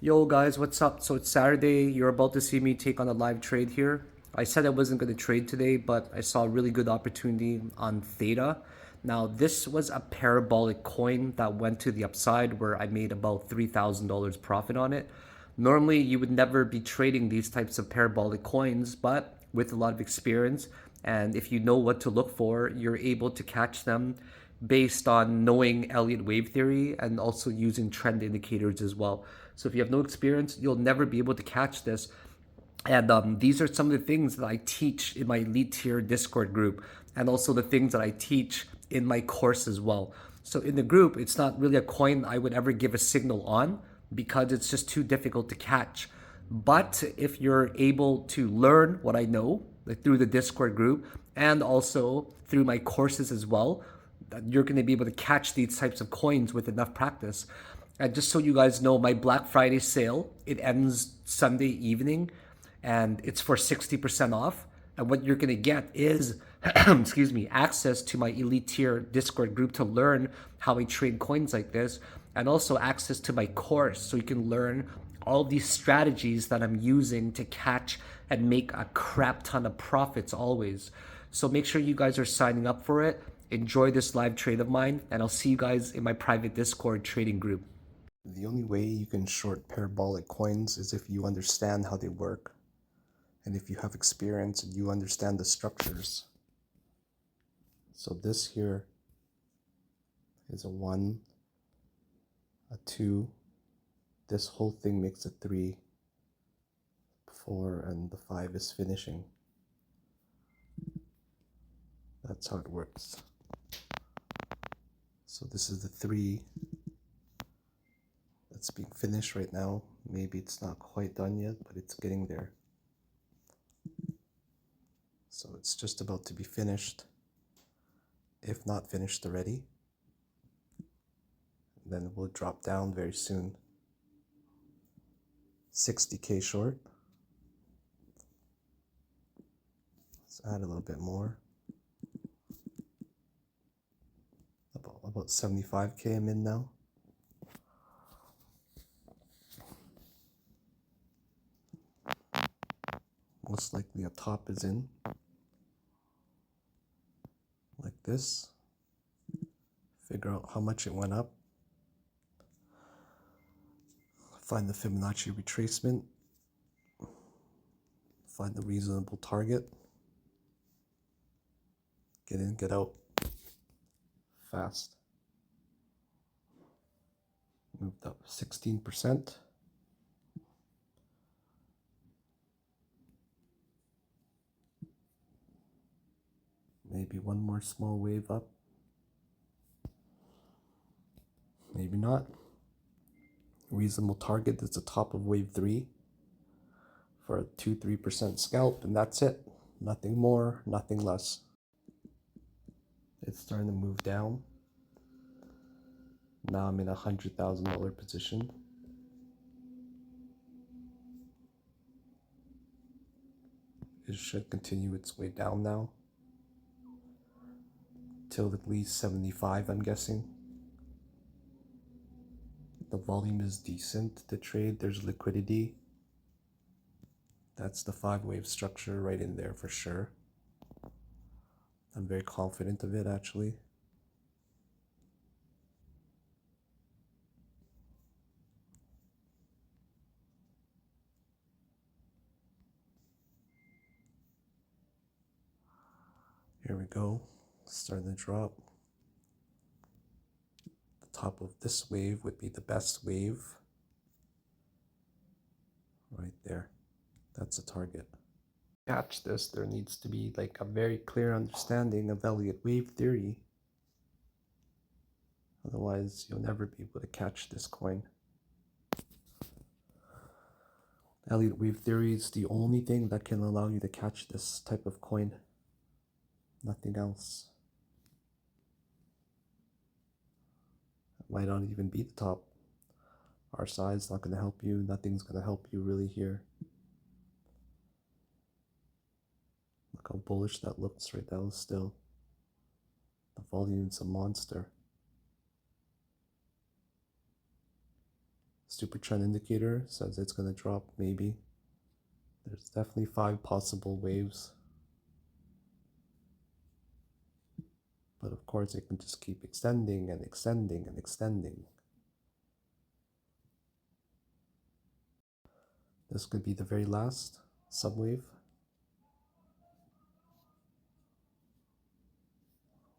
Yo guys, what's up? So it's Saturday. You're about to see me take on a live trade here. I said I wasn't going to trade today, but I saw a really good opportunity on Theta. Now, this was a parabolic coin that went to the upside where I made about $3,000 profit on it. Normally, you would never be trading these types of parabolic coins, but with a lot of experience and if you know what to look for, you're able to catch them based on knowing Elliott wave theory and also using trend indicators as well. So if you have no experience, you'll never be able to catch this. And these are some of the things that I teach in my elite tier Discord group, and also the things that I teach in my course as well. So in the group, it's not really a coin I would ever give a signal on because it's just too difficult to catch. But if you're able to learn what I know, like through the Discord group and also through my courses as well, you're going to be able to catch these types of coins with enough practice. And just so you guys know, my Black Friday sale, it ends Sunday evening and it's for 60% off. And what you're going to get is, excuse me, access to my elite tier Discord group to learn how I trade coins like this, and also access to my course so you can learn all these strategies that I'm using to catch and make a crap ton of profits always. So make sure you guys are signing up for it. Enjoy this live trade of mine, and I'll see you guys in my private Discord trading group. The only way you can short parabolic coins is if you understand how they work and if you have experience and you understand the structures. So this here is a 1, a 2, this whole thing makes a 3, 4, and the 5 is finishing. That's how it works. So this is the 3 that's being finished right now. Maybe it's not quite done yet, but it's getting there. So it's just about to be finished, if not finished already. Then we'll drop down very soon. 60K short. Let's add a little bit more. About 75K I'm in now. Most likely a top is in. Like this. Figure out how much it went up. Find the Fibonacci retracement. Find the reasonable target. Get in, get out. Fast. Moved up 16%. Maybe one more small wave up. Maybe not. Reasonable target is the top of wave 3 for a 2-3% scalp, and that's it. Nothing more, nothing less. It's starting to move down. Now I'm in a $100,000 position. It should continue its way down now. Till at least 75, I'm guessing. The volume is decent to trade. There's liquidity. That's the 5-wave structure right in there for sure. I'm very confident of it actually. Here we go. Starting to drop. The top of this wave would be the best wave. Right there. That's a target. To catch this, there needs to be like a very clear understanding of Elliott wave theory. Otherwise, you'll never be able to catch this coin. Elliott wave theory is the only thing that can allow you to catch this type of coin. Nothing else. It might not even be the top. RSI is not going to help you. Nothing's going to help you really here. Look how bullish that looks right now still. The volume's a monster. super trend indicator says it's going to drop, maybe. There's definitely 5 possible waves. But of course, it can just keep extending and extending and extending. This could be the very last subwave.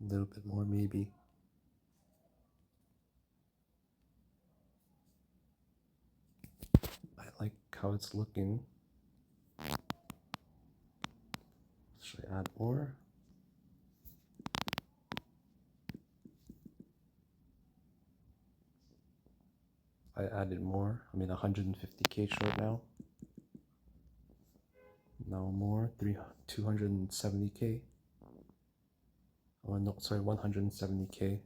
A little bit more, maybe. I like how it's looking. Should I add more? I added more. I'm in 150k short now. Now more, 270k. Oh no, sorry, 170k.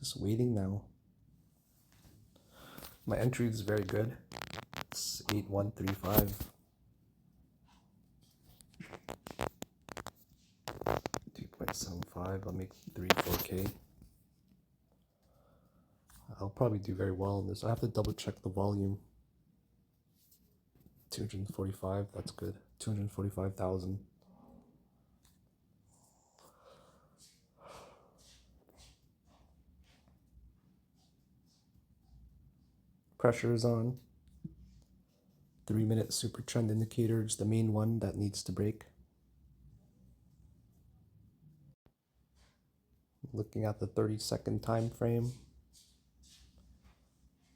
Just waiting now. My entry is very good. It's 8135. 2.75. I'll make 4K. I'll probably do very well in this. I have to double check the volume. 245, that's good. 245,000. Pressure is on. 3-minute super trend indicator is the main one that needs to break. Looking at the 30-second time frame.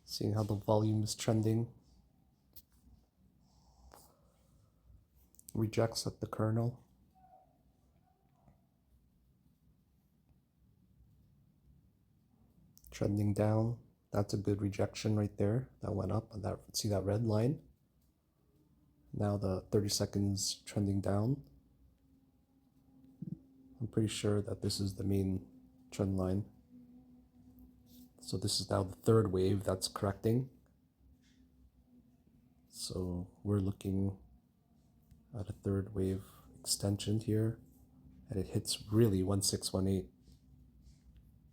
Seeing how the volume is trending. Rejects at the kernel. Trending down. That's a good rejection right there. That went up. And that, see that red line? Now the 30 seconds trending down. I'm pretty sure that this is the main trend line. So this is now the third wave that's correcting. So we're looking at a third wave extension here, and it hits really 1618,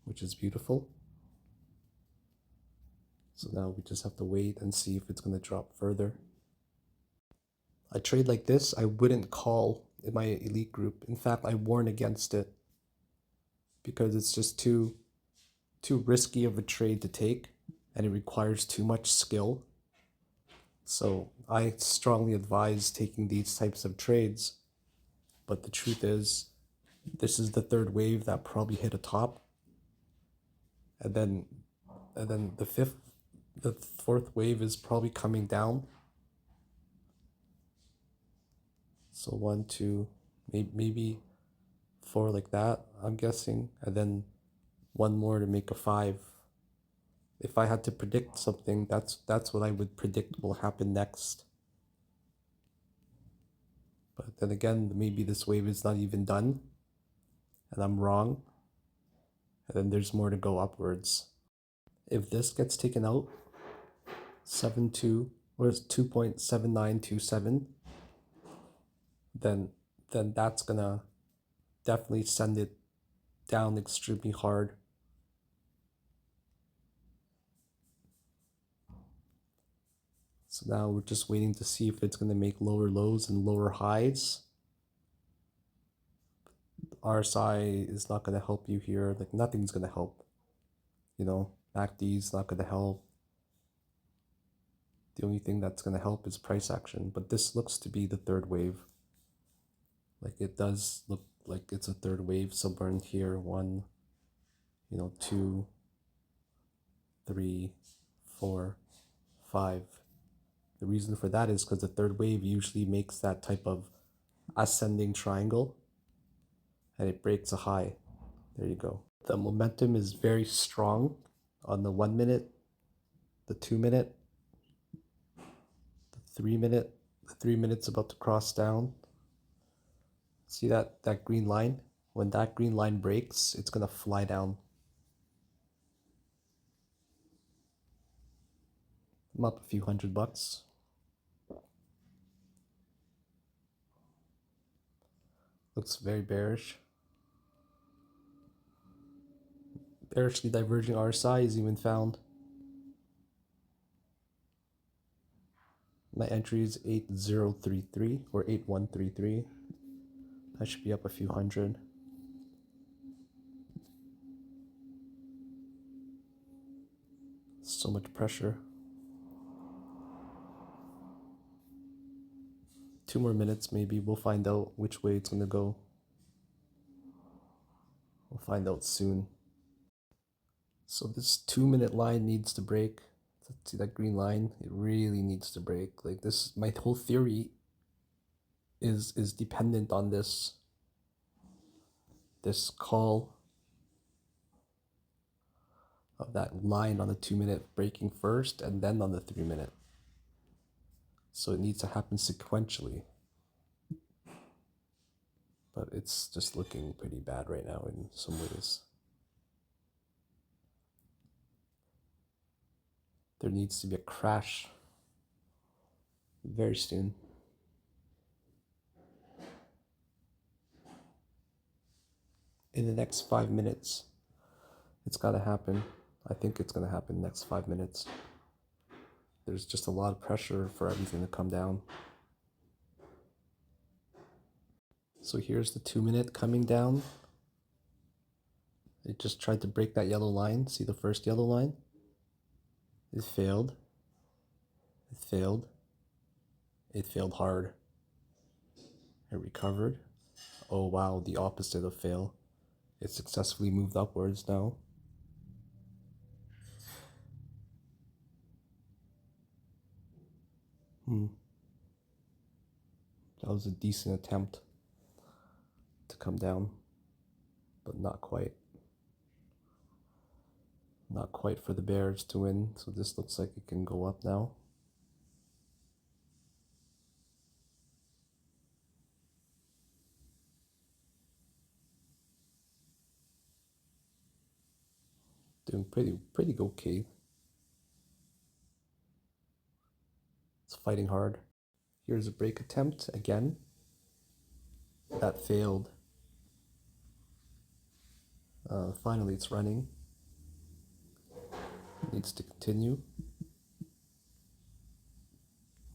which is beautiful. So now we just have to wait and see if it's going to drop further. A trade like this, I wouldn't call in my elite group. In fact, I warn against it because it's just too risky of a trade to take, and it requires too much skill. So I strongly advise taking these types of trades. But the truth is, this is the third wave that probably hit a top. And then the fourth wave is probably coming down. So 1, 2, maybe 4 like that, I'm guessing. And then one more to make a 5. If I had to predict something, that's what I would predict will happen next. But then again, maybe this wave is not even done, and I'm wrong. And then there's more to go upwards. If this gets taken out, 7.2 or 2.7927, then that's gonna definitely send it down extremely hard. So now we're just waiting to see if it's going to make lower lows and lower highs. RSI is not going to help you here. Like, nothing's going to help. You know, MACD is not going to help. The only thing that's going to help is price action. But this looks to be the third wave. Like, it does look like it's a third wave somewhere in here. 1, 2, 3, 4, 5. The reason for that is because the third wave usually makes that type of ascending triangle and it breaks a high. There you go. The momentum is very strong on the 1 minute, the 2 minute, the 3 minute. The 3 minutes about to cross down. See that green line? When that green line breaks, it's gonna fly down. I'm up a few $100. Looks very bearish. Bearishly diverging RSI is even found. My entry is 8033 or 8133. I should be up a few hundred. So much pressure. 2 more minutes maybe. We'll find out which way it's gonna go. We'll find out soon. So this 2 minute line needs to break. See that green line? It really needs to break. Like this, my whole theory is dependent on this call of that line on the 2 minute breaking first and then on the 3 minute. So it needs to happen sequentially. But it's just looking pretty bad right now in some ways. There needs to be a crash very soon. In the next 5 minutes, it's gotta happen. I think it's gonna happen next 5 minutes. There's just a lot of pressure for everything to come down. So here's the 2 minute coming down. It just tried to break that yellow line. See the first yellow line? It failed. It failed. It failed hard. It recovered. Oh wow, the opposite of fail. It successfully moved upwards now. That was a decent attempt to come down, but not quite. Not quite for the bears to win, so this looks like it can go up now. Doing pretty okay. It's fighting hard. Here's a break attempt again. That failed. Finally, it's running. It needs to continue.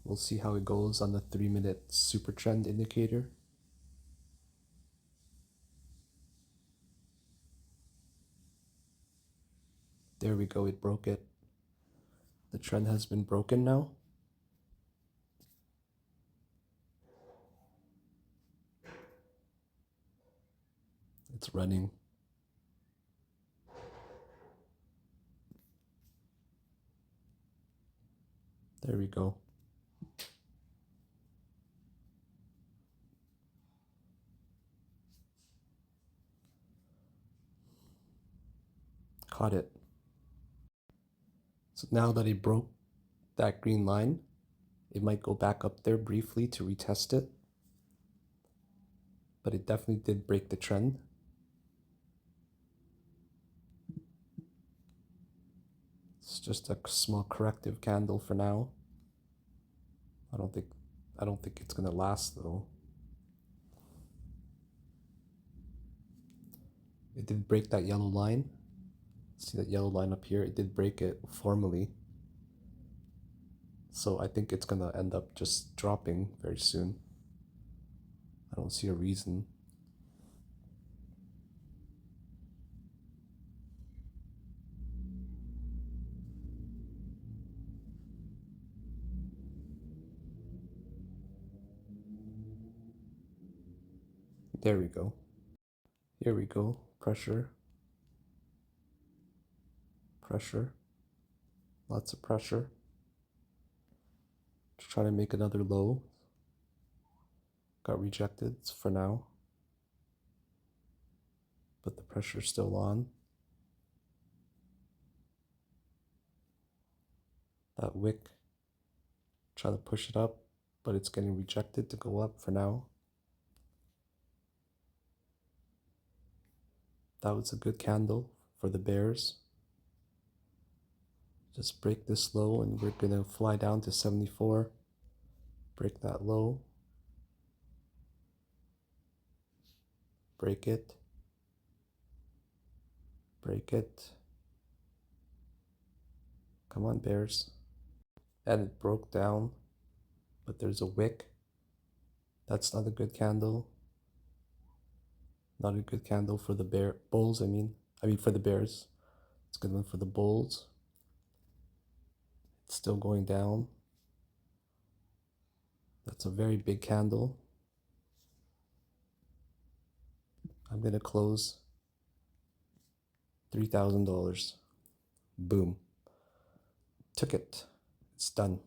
We'll see how it goes on the 3 minute super trend indicator. There we go, it broke it. The trend has been broken now. It's running. There we go. Caught it. So now that it broke that green line, it might go back up there briefly to retest it. But it definitely did break the trend. It's just a small corrective candle for now. I don't think it's gonna last though. It did break that yellow line. See that yellow line up here? It did break it formally. So I think it's gonna end up just dropping very soon. I don't see a reason. There we go. Here we go. Pressure. Pressure. Lots of pressure. Just trying to make another low. Got rejected for now. But the pressure's still on. That wick, try to push it up, but it's getting rejected to go up for now. That was a good candle for the bears. Just break this low and we're gonna fly down to 74. Break that low. Break it. Break it. Come on, bears. And it broke down, but there's a wick. That's not a good candle. Not a good candle for the bulls, I mean for the bears. It's a good one for the bulls. It's still going down. That's a very big candle. I'm gonna close $3,000. Boom. Took it. It's done.